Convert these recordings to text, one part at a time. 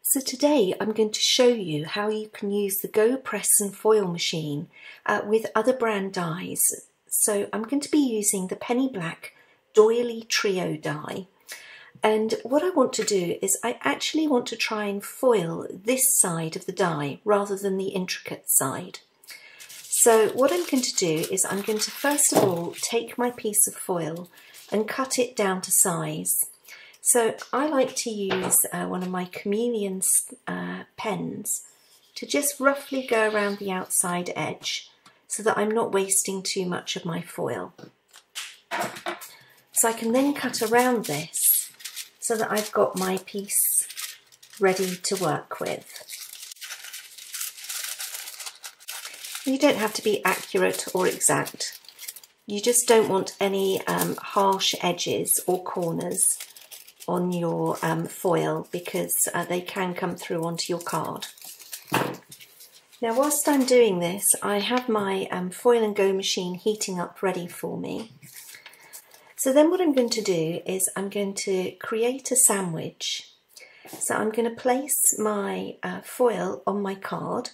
So today I'm going to show you how you can use the Go Press and Foil machine with other brand dies. So I'm going to be using the Penny Black Doily Trio die, and what I want to do is I actually want to try and foil this side of the die rather than the intricate side. So what I'm going to do is I'm going to first of all take my piece of foil and cut it down to size. So I like to use one of my Chameleon pens to just roughly go around the outside edge so that I'm not wasting too much of my foil. So I can then cut around this so that I've got my piece ready to work with. You don't have to be accurate or exact. You just don't want any harsh edges or corners on your foil because they can come through onto your card. Now whilst I'm doing this, I have my Foil and Go machine heating up ready for me. So then what I'm going to do is I'm going to create a sandwich. So I'm going to place my foil on my card,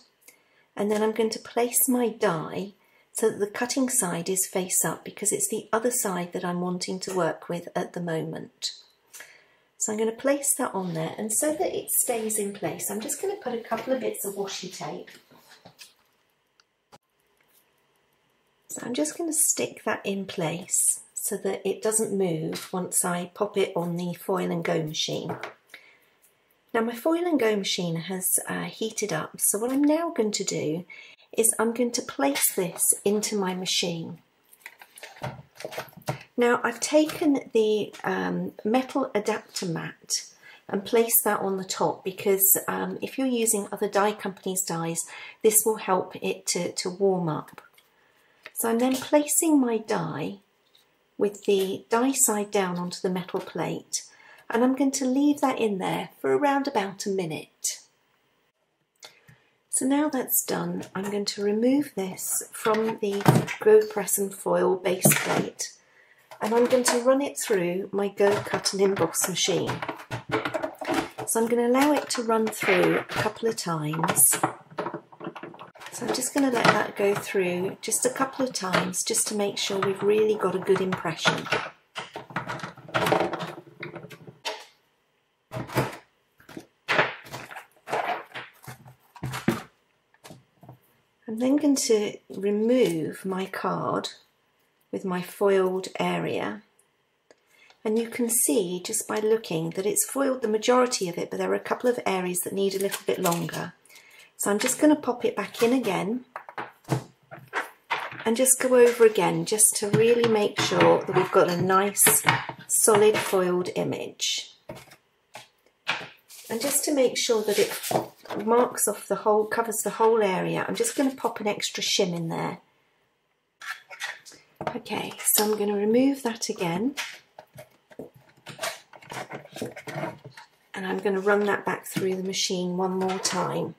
and then I'm going to place my die so that the cutting side is face up because it's the other side that I'm wanting to work with at the moment. So I'm going to place that on there, and so that it stays in place, I'm just going to put a couple of bits of washi tape. So I'm just going to stick that in place so that it doesn't move once I pop it on the Foil and Go machine. Now my Foil and Go machine has heated up, so what I'm now going to do is I'm going to place this into my machine. Now I've taken the metal adapter mat and placed that on the top because if you're using other die companies' dies, this will help it to warm up. So I'm then placing my die with the die side down onto the metal plate, and I'm going to leave that in there for around about a minute. So now that's done, I'm going to remove this from the Go Press and Foil base plate, and I'm going to run it through my Go Cut and Emboss machine. So I'm going to allow it to run through a couple of times. So I'm just going to let that go through just a couple of times just to make sure we've really got a good impression. I'm then going to remove my card with my foiled area, and you can see just by looking that it's foiled the majority of it, but there are a couple of areas that need a little bit longer. So I'm just going to pop it back in again and just go over again just to really make sure that we've got a nice solid foiled image. And just to make sure that it marks off the whole, covers the whole area, I'm just going to pop an extra shim in there. Okay, so I'm going to remove that again, and I'm going to run that back through the machine one more time.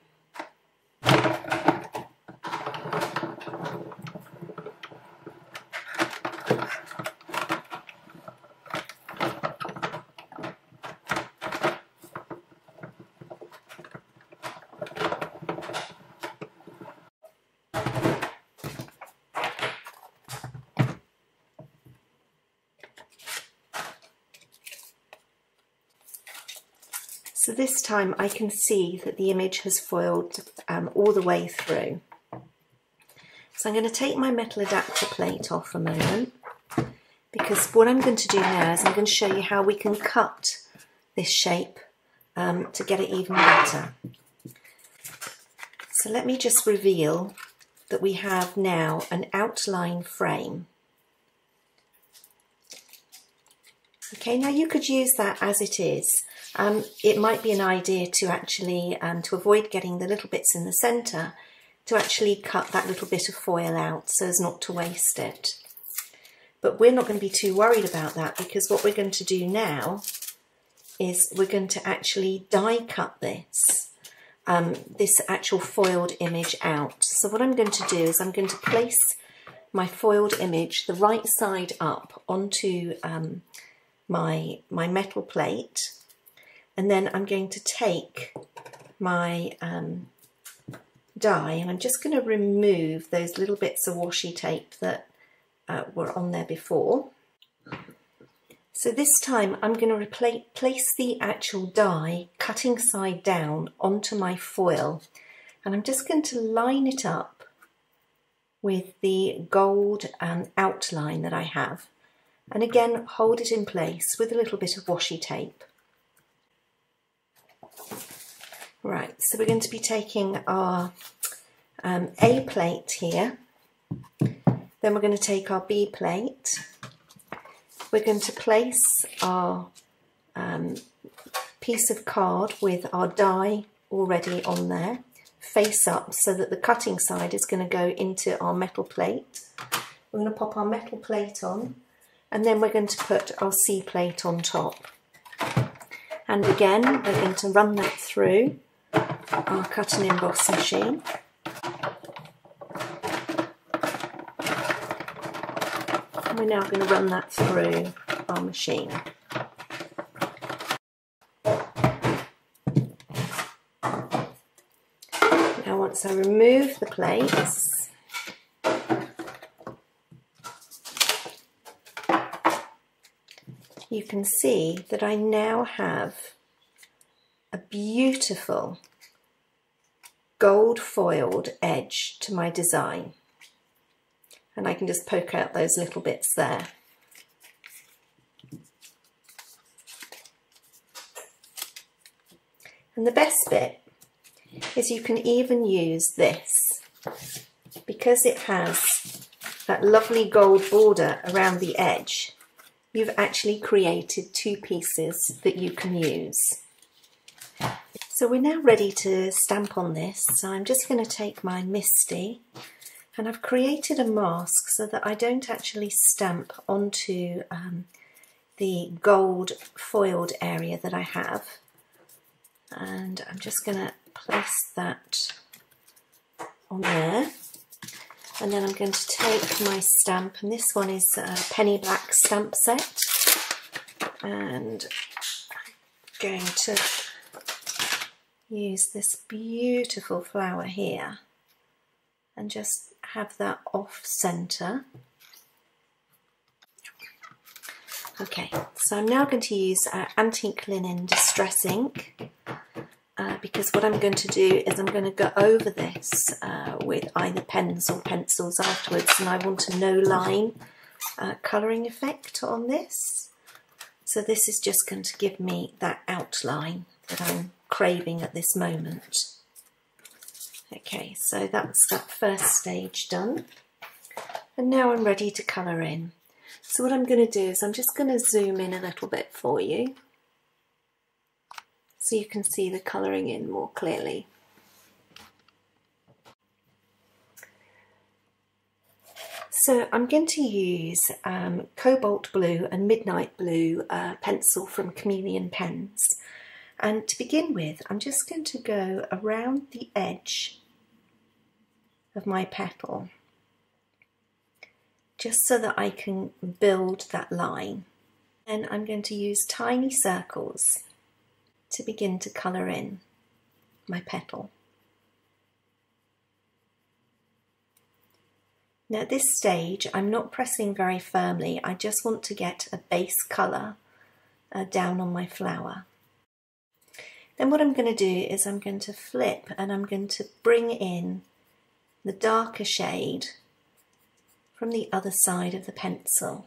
So this time I can see that the image has foiled all the way through. So I'm going to take my metal adapter plate off a moment, because what I'm going to do now is I'm going to show you how we can cut this shape to get it even better. So let me just reveal that we have now an outline frame. Okay, now you could use that as it is. It might be an idea to actually, to avoid getting the little bits in the centre, to actually cut that little bit of foil out so as not to waste it. But we're not going to be too worried about that, because what we're going to do now is we're going to actually die cut this, this actual foiled image out. So what I'm going to do is I'm going to place my foiled image the right side up onto my metal plate, And then I'm going to take my die, and I'm just going to remove those little bits of washi tape that were on there before. So this time I'm going to place the actual die cutting side down onto my foil, and I'm just going to line it up with the gold outline that I have, and again hold it in place with a little bit of washi tape. Right, so we're going to be taking our A plate here, then we're going to take our B plate. We're going to place our piece of card with our die already on there, face up, so that the cutting side is going to go into our metal plate. We're going to pop our metal plate on, and then we're going to put our C plate on top. And again, we're going to run that through our cut and emboss machine. We're now going to run that through our machine. Now once I remove the plates, you can see that I now have a beautiful gold foiled edge to my design. And I can just poke out those little bits there. And the best bit is you can even use this, because it has that lovely gold border around the edge. You've actually created two pieces that you can use. So we're now ready to stamp on this. So I'm just going to take my Misty, and I've created a mask so that I don't actually stamp onto the gold foiled area that I have. And I'm just going to place that on there. And then I'm going to take my stamp, and this one is a penny black stamp set. And I'm going to use this beautiful flower here and just have that off center. Okay, so I'm now going to use antique linen distress ink, because what I'm going to do is I'm going to go over this with either pens or pencils afterwards, and I want a no-line colouring effect on this. So this is just going to give me that outline that I'm craving at this moment. Okay, so that's that first stage done. And now I'm ready to colour in. So what I'm going to do is I'm just going to zoom in a little bit for you, so you can see the colouring in more clearly. So I'm going to use cobalt blue and midnight blue pencil from Chameleon Pens. And to begin with, I'm just going to go around the edge of my petal, just so that I can build that line. Then I'm going to use tiny circles to begin to colour in my petal. Now at this stage I'm not pressing very firmly, I just want to get a base colour down on my flower. Then what I'm going to do is I'm going to flip, and I'm going to bring in the darker shade from the other side of the pencil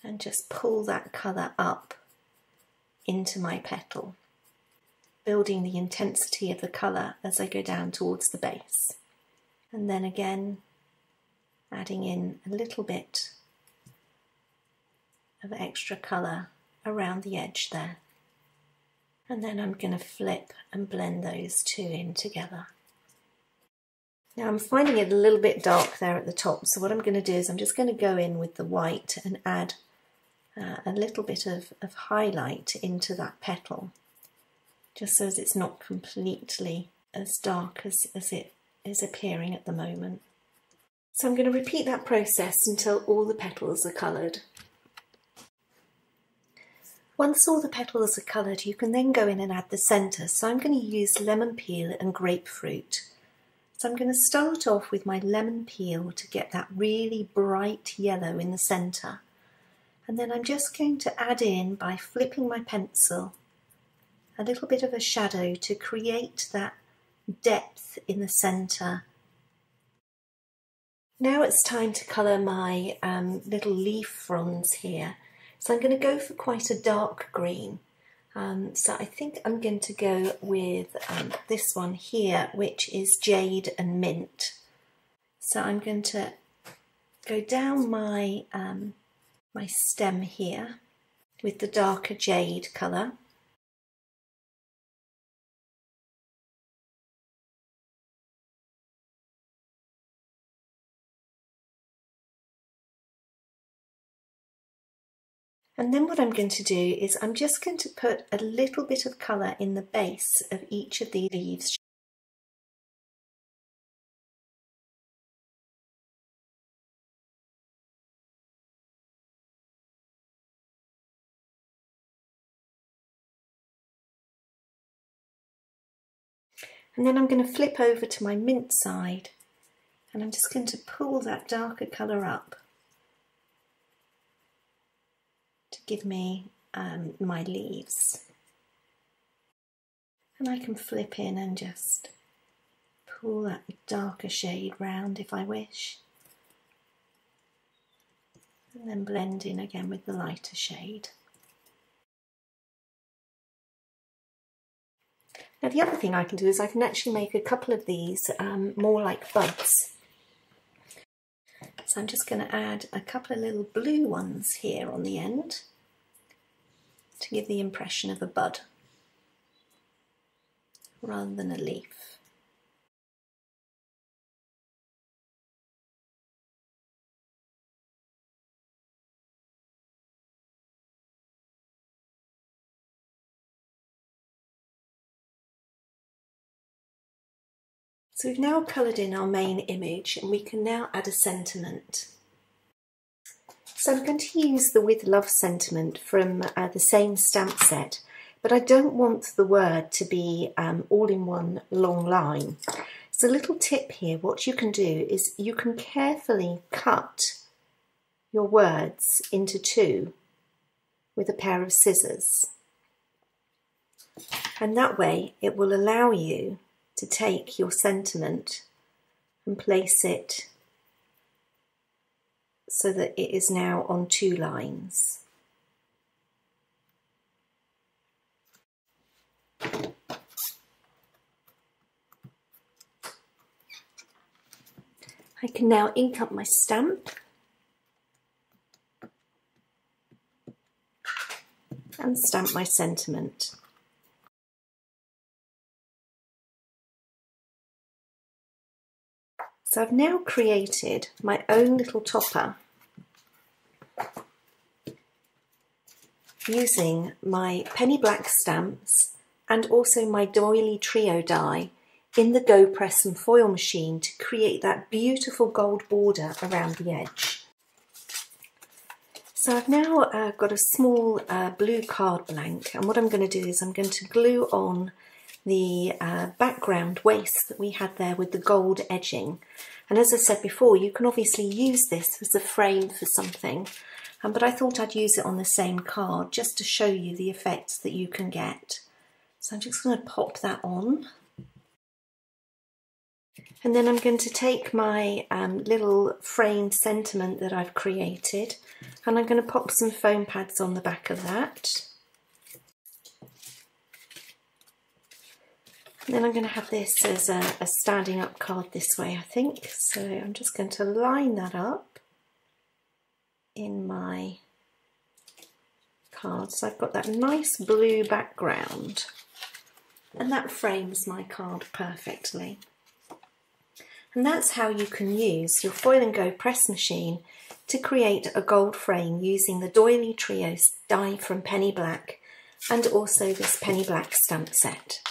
and just pull that colour up into my petal, building the intensity of the colour as I go down towards the base. And then again adding in a little bit of extra colour around the edge there. And then I'm going to flip and blend those two in together. Now I'm finding it a little bit dark there at the top, so what I'm going to do is I'm just going to go in with the white and add a little bit of highlight into that petal, just so as it's not completely as dark as it is appearing at the moment. So I'm going to repeat that process until all the petals are coloured. Once all the petals are coloured, you can then go in and add the centre. So I'm going to use lemon peel and grapefruit. So I'm going to start off with my lemon peel to get that really bright yellow in the centre. And then I'm just going to add in, by flipping my pencil, a little bit of a shadow to create that depth in the centre. Now it's time to colour my little leaf fronds here. So I'm going to go for quite a dark green. So I think I'm going to go with this one here, which is Jade and Mint. So I'm going to go down my, my stem here with the darker jade colour. And then what I'm going to do is I'm just going to put a little bit of colour in the base of each of the leaves. And then I'm going to flip over to my mint side and I'm just going to pull that darker colour up to give me my leaves. And I can flip in and just pull that darker shade round if I wish. And then blend in again with the lighter shade. Now the other thing I can do is I can actually make a couple of these more like buds. So I'm just going to add a couple of little blue ones here on the end to give the impression of a bud rather than a leaf. So we've now coloured in our main image and we can now add a sentiment. So I'm going to use the With Love sentiment from the same stamp set, but I don't want the word to be all in one long line. So a little tip here, what you can do is you can carefully cut your words into two with a pair of scissors. And that way it will allow you to take your sentiment and place it so that it is now on two lines. I can now ink up my stamp and stamp my sentiment. So I've now created my own little topper using my penny black stamps and also my doily trio die in the Go Press and Foil machine to create that beautiful gold border around the edge. So I've now got a small blue card blank, and what I'm going to do is I'm going to glue on the background waist that we had there with the gold edging. And as I said before, you can obviously use this as a frame for something, but I thought I'd use it on the same card just to show you the effects that you can get. So I'm just going to pop that on. And then I'm going to take my little framed sentiment that I've created, and I'm going to pop some foam pads on the back of that. And then I'm going to have this as a standing up card this way, I think. So I'm just going to line that up in my card. So I've got that nice blue background, and that frames my card perfectly. And that's how you can use your Foil and Go press machine to create a gold frame using the Doily Trio die from Penny Black and also this Penny Black stamp set.